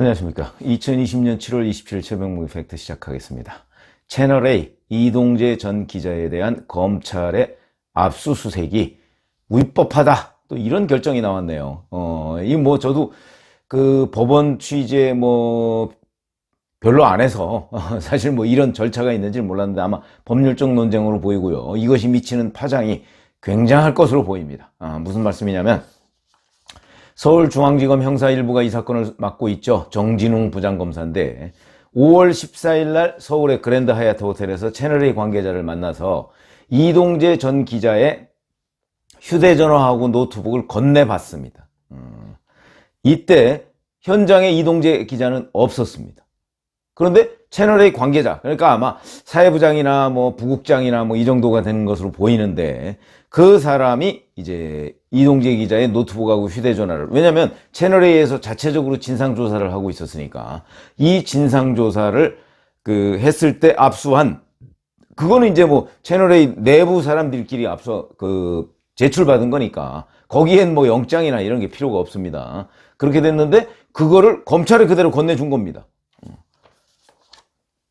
안녕하십니까. 2020년 7월 27일 새벽 무기 팩트 시작하겠습니다. 채널A 이동재 전 기자에 대한 검찰의 압수수색이 위법하다. 또 이런 결정이 나왔네요. 저도 그 법원 취재 별로 안 해서 사실 이런 절차가 있는지 몰랐는데 아마 법률적 논쟁으로 보이고요. 이것이 미치는 파장이 굉장할 것으로 보입니다. 무슨 말씀이냐면 서울중앙지검 형사 1부가 이 사건을 맡고 있죠. 정진웅 부장검사인데 5월 14일 날 서울의 그랜드 하얏트 호텔에서 채널A 관계자를 만나서 이동재 전 기자의 휴대전화하고 노트북을 건네봤습니다. 이때 현장에 이동재 기자는 없었습니다. 그런데 채널A 관계자, 그러니까 아마 사회부장이나 부국장이나 이 정도가 되는 것으로 보이는데 그 사람이 이제 이동재 기자의 노트북하고 휴대전화를, 왜냐면 채널A에서 자체적으로 진상조사를 하고 있었으니까 이 진상조사를 했을 때 압수한, 그거는 이제 채널A 내부 사람들끼리 제출받은 거니까 거기엔 영장이나 이런 게 필요가 없습니다. 그렇게 됐는데 그거를 검찰에 그대로 건네준 겁니다.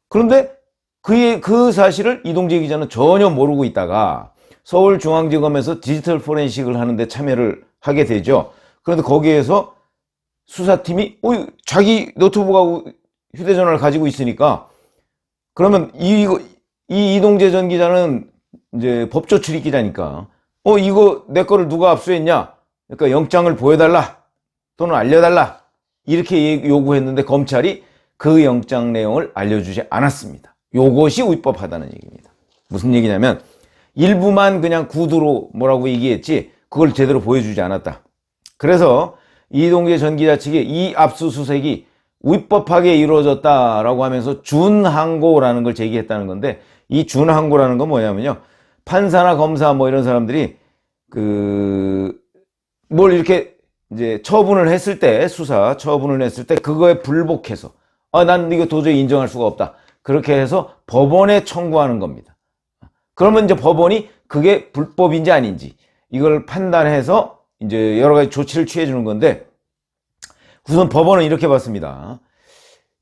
그런데 그 사실을 이동재 기자는 전혀 모르고 있다가 서울중앙지검에서 디지털 포렌식을 하는데 참여를 하게 되죠. 그런데 거기에서 수사팀이 자기 노트북하고 휴대전화를 가지고 있으니까, 그러면 이 이동재 전 기자는 이제 법조 출입 기자니까 이거 내 거를 누가 압수했냐, 그러니까 영장을 보여달라 또는 알려달라 이렇게 요구했는데 검찰이 그 영장 내용을 알려주지 않았습니다. 요것이 위법하다는 얘기입니다. 무슨 얘기냐면 일부만 그냥 구두로 뭐라고 얘기했지 그걸 제대로 보여주지 않았다. 그래서 이동재 전 기자 측이 이 압수수색이 위법하게 이루어졌다라고 하면서 준항고라는 걸 제기했다는 건데, 이 준항고라는 건 뭐냐면요, 판사나 검사 이런 사람들이 뭘 이렇게 이제 처분을 했을 때, 수사 처분을 했을 때 그거에 불복해서 난 이거 도저히 인정할 수가 없다, 그렇게 해서 법원에 청구하는 겁니다. 그러면 이제 법원이 그게 불법인지 아닌지 이걸 판단해서 이제 여러 가지 조치를 취해 주는 건데, 우선 법원은 이렇게 봤습니다.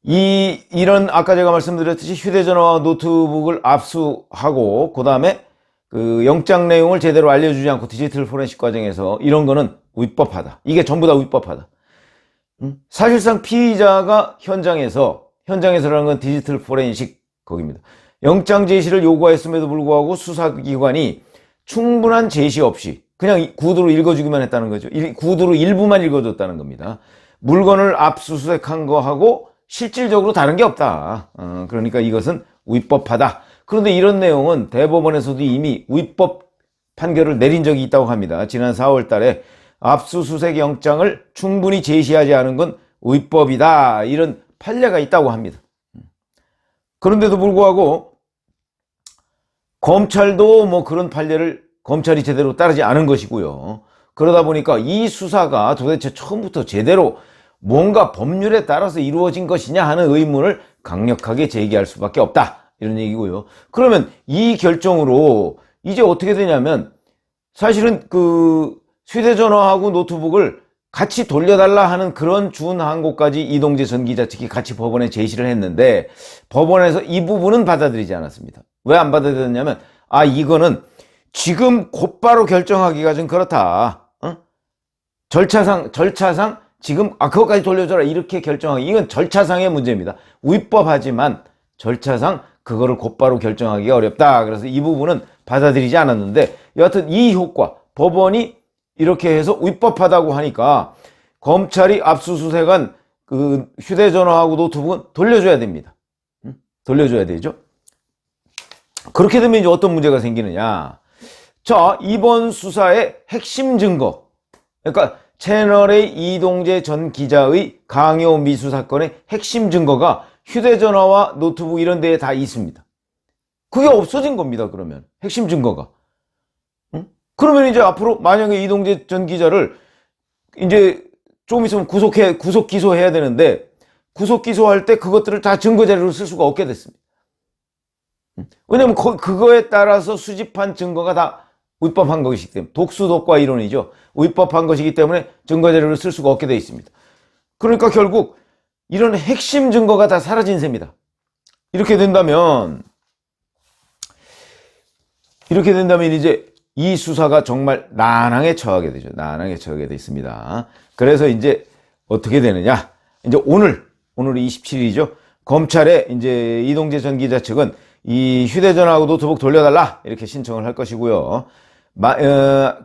이런 아까 제가 말씀드렸듯이 휴대전화와 노트북을 압수하고 그 다음에 그 영장 내용을 제대로 알려주지 않고 디지털 포렌식 과정에서 이런 거는 위법하다. 이게 전부 다 위법하다. 사실상 피의자가 현장에서라는 건 디지털 포렌식 거기입니다. 영장 제시를 요구했음에도 불구하고 수사기관이 충분한 제시 없이 그냥 구두로 읽어주기만 했다는 거죠. 구두로 일부만 읽어줬다는 겁니다. 물건을 압수수색한 거하고 실질적으로 다른 게 없다. 그러니까 이것은 위법하다. 그런데 이런 내용은 대법원에서도 이미 위법 판결을 내린 적이 있다고 합니다. 지난 4월 달에 압수수색 영장을 충분히 제시하지 않은 건 위법이다, 이런 판례가 있다고 합니다. 그런데도 불구하고 검찰도 그런 판례를 검찰이 제대로 따르지 않은 것이고요. 그러다 보니까 이 수사가 도대체 처음부터 제대로 뭔가 법률에 따라서 이루어진 것이냐 하는 의문을 강력하게 제기할 수밖에 없다, 이런 얘기고요. 그러면 이 결정으로 이제 어떻게 되냐면, 사실은 휴대전화하고 노트북을 같이 돌려달라 하는 그런 준항고까지 이동재 전 기자 측이 같이 법원에 제시를 했는데 법원에서 이 부분은 받아들이지 않았습니다. 왜 안 받아들였냐면 이거는 지금 곧바로 결정하기가 좀 그렇다. 절차상 지금 그것까지 돌려줘라 이렇게 결정하기, 이건 절차상의 문제입니다. 위법하지만 절차상 그거를 곧바로 결정하기가 어렵다. 그래서 이 부분은 받아들이지 않았는데, 여하튼 이 효과, 법원이 이렇게 해서 위법하다고 하니까 검찰이 압수수색한 그 휴대전화하고 노트북은 돌려줘야 됩니다. 돌려줘야 되죠. 그렇게 되면 이제 어떤 문제가 생기느냐. 자, 이번 수사의 핵심 증거, 그러니까 채널A 이동재 전 기자의 강요 미수 사건의 핵심 증거가 휴대전화와 노트북 이런 데에 다 있습니다. 그게 없어진 겁니다. 그러면 핵심 증거가. 그러면 이제 앞으로 만약에 이동재 전 기자를 이제 좀 있으면 구속 기소해야 되는데, 구속 기소할 때 그것들을 다 증거 자료로 쓸 수가 없게 됐습니다. 왜냐면 그거에 따라서 수집한 증거가 다 위법한 것이기 때문에, 독수독과 이론이죠. 위법한 것이기 때문에 증거 자료를 쓸 수가 없게 되어 있습니다. 그러니까 결국 이런 핵심 증거가 다 사라진 셈이다. 이렇게 된다면 이제 이 수사가 정말 난항에 처하게 되죠. 난항에 처하게 돼 있습니다. 그래서 이제 어떻게 되느냐? 이제 오늘이 27일이죠. 검찰에 이제 이동재 전 기자 측은 이 휴대전화하고 노트북 돌려달라 이렇게 신청을 할 것이고요.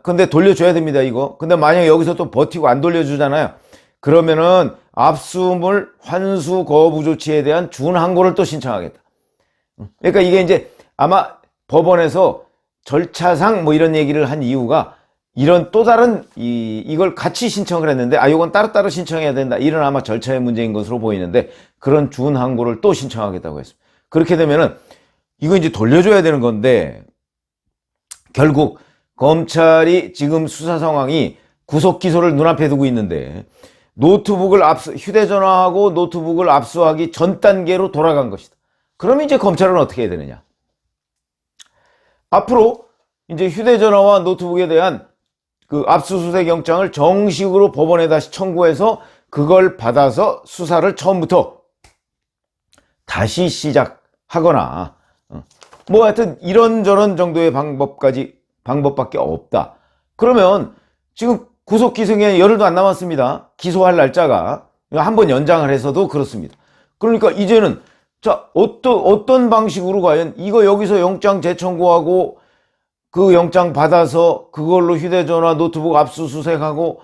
근데 돌려줘야 됩니다, 이거. 근데 만약에 여기서 또 버티고 안 돌려주잖아요. 그러면은 압수물 환수 거부 조치에 대한 준항고를 또 신청하겠다. 그러니까 이게 이제 아마 법원에서 절차상 뭐 이런 얘기를 한 이유가 이런 또 다른 이걸 같이 신청을 했는데 이건 따로따로 신청해야 된다. 이런 아마 절차의 문제인 것으로 보이는데 그런 준항고를 또 신청하겠다고 했습니다. 그렇게 되면은 이거 이제 돌려줘야 되는 건데 결국 검찰이 지금 수사 상황이 구속 기소를 눈앞에 두고 있는데 휴대전화하고 노트북을 압수하기 전 단계로 돌아간 것이다. 그럼 이제 검찰은 어떻게 해야 되느냐? 앞으로 이제 휴대전화와 노트북에 대한 그 압수수색 영장을 정식으로 법원에 다시 청구해서 그걸 받아서 수사를 처음부터 다시 시작하거나 뭐 하여튼 이런저런 정도의 방법밖에 없다. 그러면 지금 구속 기소에 열흘도 안 남았습니다. 기소할 날짜가 한번 연장을 해서도 그렇습니다. 그러니까 이제는 자 어떤 방식으로 과연 이거 여기서 영장 재청구하고 그 영장 받아서 그걸로 휴대전화 노트북 압수수색하고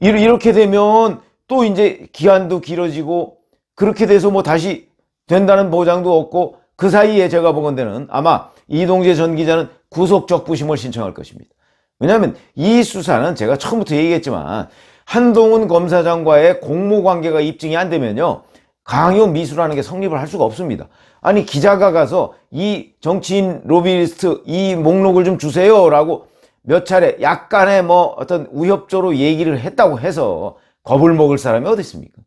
이렇게 되면 또 이제 기한도 길어지고 그렇게 돼서 뭐 다시 된다는 보장도 없고 그 사이에 제가 보건대는 아마 이동재 전 기자는 구속 적부심을 신청할 것입니다. 왜냐하면 이 수사는 제가 처음부터 얘기했지만 한동훈 검사장과의 공모관계가 입증이 안 되면요 강요 미수라는 게 성립을 할 수가 없습니다. 아니 기자가 가서 이 정치인 로비리스트 이 목록을 좀 주세요 라고 몇 차례 약간의 뭐 어떤 우협조로 얘기를 했다고 해서 겁을 먹을 사람이 어디 있습니까?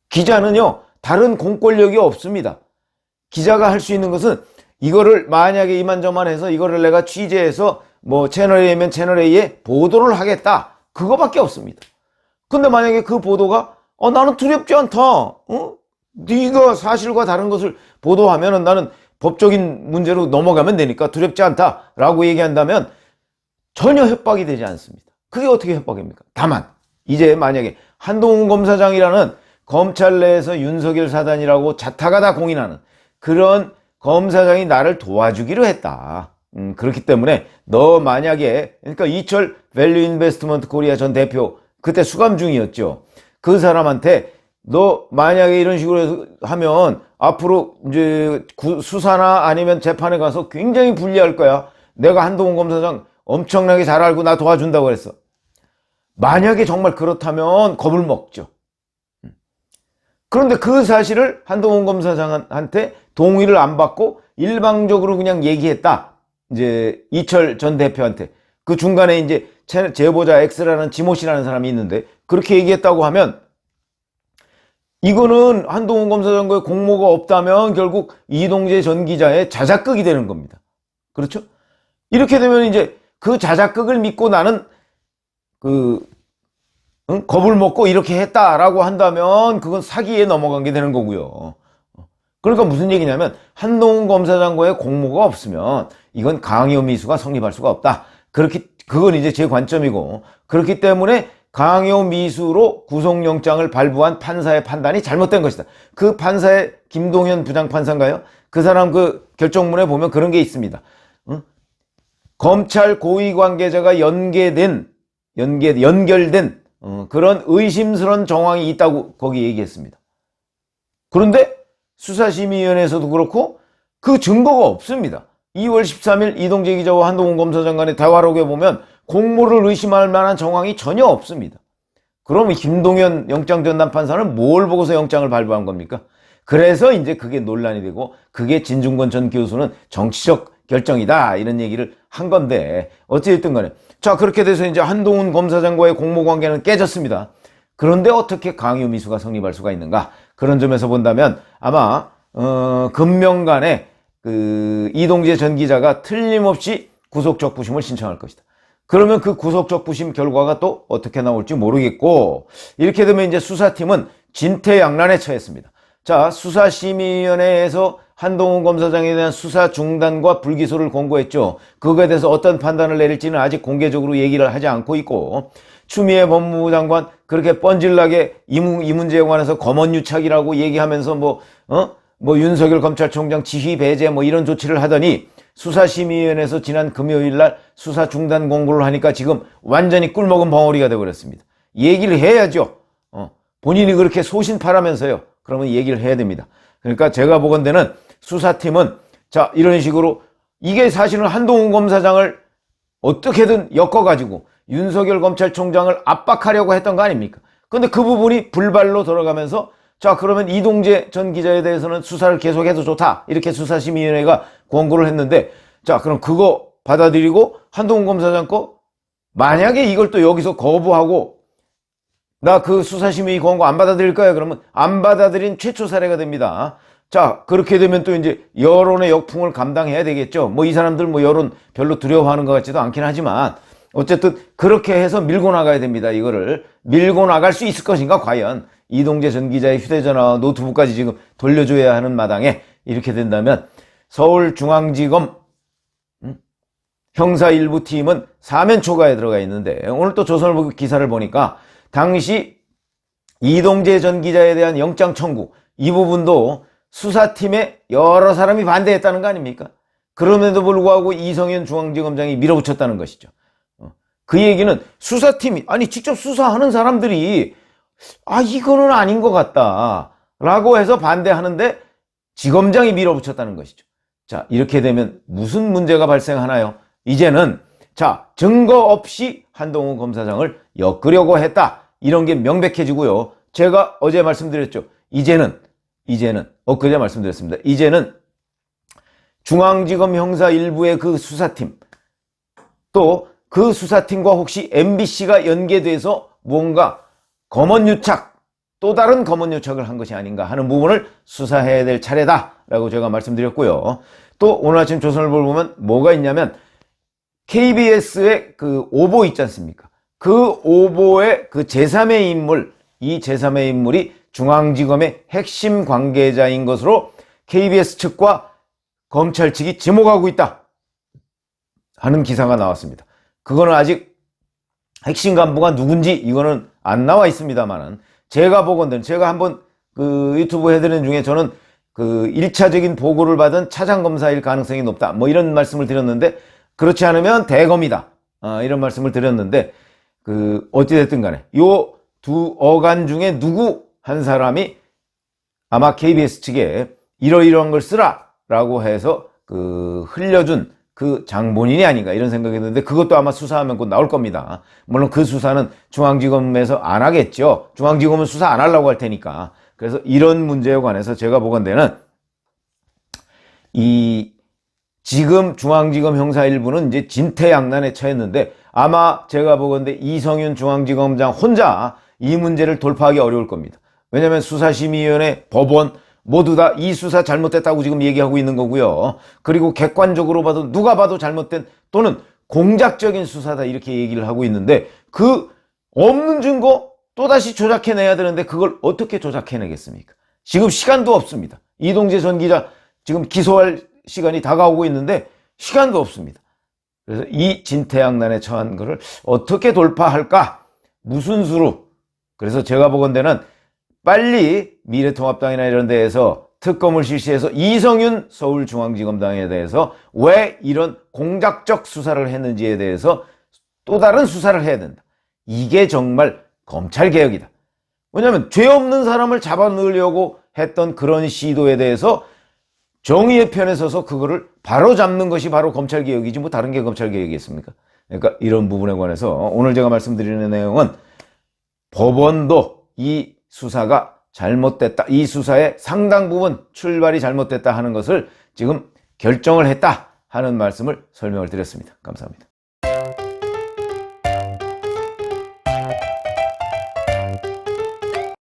기자는요 다른 공권력이 없습니다. 기자가 할 수 있는 것은 이거를 만약에 이만저만 해서 이거를 내가 취재해서 뭐 채널 A면 채널 A에 보도를 하겠다 그거밖에 없습니다. 근데 만약에 그 보도가 나는 두렵지 않다. 네가 사실과 다른 것을 보도하면은 나는 법적인 문제로 넘어가면 되니까 두렵지 않다 라고 얘기한다면 전혀 협박이 되지 않습니다. 그게 어떻게 협박입니까? 다만 이제 만약에 한동훈 검사장이라는 검찰 내에서 윤석열 사단이라고 자타가 다 공인하는 그런 검사장이 나를 도와주기로 했다. 그렇기 때문에 너 만약에 그러니까 이철 밸류 인베스트먼트 코리아 전 대표 그때 수감 중이었죠. 그 사람한테 너 만약에 이런 식으로 하면 앞으로 이제 수사나 아니면 재판에 가서 굉장히 불리할 거야. 내가 한동훈 검사장 엄청나게 잘 알고 나 도와준다고 그랬어. 만약에 정말 그렇다면 겁을 먹죠. 그런데 그 사실을 한동훈 검사장한테 동의를 안 받고 일방적으로 그냥 얘기했다. 이제 이철 전 대표한테. 그 중간에 이제 제보자 X라는 지모 씨라는 사람이 있는데 그렇게 얘기했다고 하면 이거는 한동훈 검사장과의 공모가 없다면 결국 이동재 전 기자의 자작극이 되는 겁니다. 그렇죠? 이렇게 되면 이제 그 자작극을 믿고 나는 겁을 먹고 이렇게 했다라고 한다면 그건 사기에 넘어간 게 되는 거고요. 그러니까 무슨 얘기냐면 한동훈 검사장과의 공모가 없으면 이건 강요미수가 성립할 수가 없다. 그건 이제 제 관점이고 그렇기 때문에 강요미수로 구속영장을 발부한 판사의 판단이 잘못된 것이다. 그 판사의 김동현 부장판사인가요? 그 사람 그 결정문에 보면 그런 게 있습니다. 검찰 고위관계자가 연결된 그런 의심스러운 정황이 있다고 거기 얘기했습니다. 그런데 수사심의위원회에서도 그렇고 그 증거가 없습니다. 2월 13일 이동재 기자와 한동훈 검사장 간의 대화록에 보면 공모를 의심할 만한 정황이 전혀 없습니다. 그럼 김동현 영장전담판사는 뭘 보고서 영장을 발부한 겁니까? 그래서 이제 그게 논란이 되고 그게 진중권 전 교수는 정치적 결정이다 이런 얘기를 한 건데 어찌됐든 간에 자 그렇게 돼서 이제 한동훈 검사장과의 공모관계는 깨졌습니다. 그런데 어떻게 강요미수가 성립할 수가 있는가? 그런 점에서 본다면 아마 금명간에 그 이동재 전 기자가 틀림없이 구속적부심을 신청할 것이다. 그러면 그 구속적 부심 결과가 또 어떻게 나올지 모르겠고, 이렇게 되면 이제 수사팀은 진퇴양난에 처했습니다. 자, 수사심의위원회에서 한동훈 검사장에 대한 수사 중단과 불기소를 권고했죠. 그거에 대해서 어떤 판단을 내릴지는 아직 공개적으로 얘기를 하지 않고 있고, 추미애 법무부 장관 그렇게 뻔질나게 이 문제에 관해서 검언유착이라고 얘기하면서 뭐 윤석열 검찰총장 지휘 배제 뭐 이런 조치를 하더니, 수사심의위원회에서 지난 금요일날 수사 중단 공고를 하니까 지금 완전히 꿀먹은 벙어리가 되어버렸습니다. 얘기를 해야죠. 본인이 그렇게 소신파라면서요. 그러면 얘기를 해야 됩니다. 그러니까 제가 보건대는 수사팀은 자, 이런 식으로 이게 사실은 한동훈 검사장을 어떻게든 엮어가지고 윤석열 검찰총장을 압박하려고 했던 거 아닙니까? 근데 그 부분이 불발로 돌아가면서 자, 그러면 이동재 전 기자에 대해서는 수사를 계속해도 좋다, 이렇게 수사심의위원회가 권고를 했는데, 자, 그럼 그거 받아들이고 한동훈 검사장 거 만약에 이걸 또 여기서 거부하고 나 그 수사심의 권고 안 받아들일 거야 그러면 안 받아들인 최초 사례가 됩니다. 자, 그렇게 되면 또 이제 여론의 역풍을 감당해야 되겠죠. 뭐 이 사람들 뭐 여론 별로 두려워하는 것 같지도 않긴 하지만 어쨌든 그렇게 해서 밀고 나가야 됩니다. 이거를 밀고 나갈 수 있을 것인가 과연. 이동재 전 기자의 휴대전화와 노트북까지 지금 돌려줘야 하는 마당에 이렇게 된다면 서울중앙지검 형사 일부 팀은 사면 초과에 들어가 있는데, 오늘 또 조선일보 기사를 보니까 당시 이동재 전 기자에 대한 영장 청구 이 부분도 수사팀에 여러 사람이 반대했다는 거 아닙니까? 그럼에도 불구하고 이성윤 중앙지검장이 밀어붙였다는 것이죠. 그 얘기는 수사팀이, 아니 직접 수사하는 사람들이 이거는 아닌 것 같다 라고 해서 반대하는데 지검장이 밀어붙였다는 것이죠. 자, 이렇게 되면 무슨 문제가 발생하나요? 이제는 자, 증거 없이 한동훈 검사장을 엮으려고 했다, 이런 게 명백해지고요. 제가 어제 말씀드렸죠. 이제는 엊그제 말씀드렸습니다. 이제는 중앙지검 형사 일부의 그 수사팀, 또 그 수사팀과 혹시 MBC가 연계돼서 뭔가 검언유착, 또 다른 검언유착을 한 것이 아닌가 하는 부분을 수사해야 될 차례다라고 제가 말씀드렸고요. 또 오늘 아침 조선일보를 보면 뭐가 있냐면 KBS의 그 오보 있지 않습니까? 그 오보의 그 제3의 인물, 이 제3의 인물이 중앙지검의 핵심 관계자인 것으로 KBS 측과 검찰 측이 지목하고 있다 하는 기사가 나왔습니다. 그거는 아직 핵심 간부가 누군지 이거는 안 나와 있습니다만은, 제가 보건대는, 제가 한번 그 유튜브 해드리는 중에 저는 그 1차적인 보고를 받은 차장검사일 가능성이 높다 뭐 이런 말씀을 드렸는데, 그렇지 않으면 대검이다 이런 말씀을 드렸는데, 그 어찌됐든 간에 요 두 어간 중에 누구 한 사람이 아마 KBS 측에 이러이러한 걸 쓰라 라고 해서 그 흘려준 그 장본인이 아닌가 이런 생각이 드는데, 그것도 아마 수사하면 곧 나올 겁니다. 물론 그 수사는 중앙지검에서 안 하겠죠. 중앙지검은 수사 안 하려고 할 테니까. 그래서 이런 문제에 관해서 제가 보건대는 이 지금 중앙지검 형사 일부는 이제 진퇴양난에 처했는데, 아마 제가 보건대 이성윤 중앙지검장 혼자 이 문제를 돌파하기 어려울 겁니다. 왜냐하면 수사심의위원회, 법원 모두 다 이 수사 잘못됐다고 지금 얘기하고 있는 거고요. 그리고 객관적으로 봐도 누가 봐도 잘못된 또는 공작적인 수사다 이렇게 얘기를 하고 있는데, 그 없는 증거 또다시 조작해내야 되는데 그걸 어떻게 조작해내겠습니까? 지금 시간도 없습니다. 이동재 전 기자 지금 기소할 시간이 다가오고 있는데 시간도 없습니다. 그래서 이 진퇴양난에 처한 것을 어떻게 돌파할까? 무슨 수로? 그래서 제가 보건대는 빨리 미래통합당이나 이런 데에서 특검을 실시해서 이성윤 서울중앙지검장에 대해서 왜 이런 공작적 수사를 했는지에 대해서 또 다른 수사를 해야 된다. 이게 정말 검찰개혁이다. 왜냐하면 죄 없는 사람을 잡아넣으려고 했던 그런 시도에 대해서 정의의 편에 서서 그거를 바로 잡는 것이 바로 검찰개혁이지 뭐 다른 게 검찰개혁이겠습니까? 그러니까 이런 부분에 관해서 오늘 제가 말씀드리는 내용은 법원도 이 수사가 잘못됐다, 이 수사의 상당 부분 출발이 잘못됐다 하는 것을 지금 결정을 했다 하는 말씀을 설명을 드렸습니다. 감사합니다.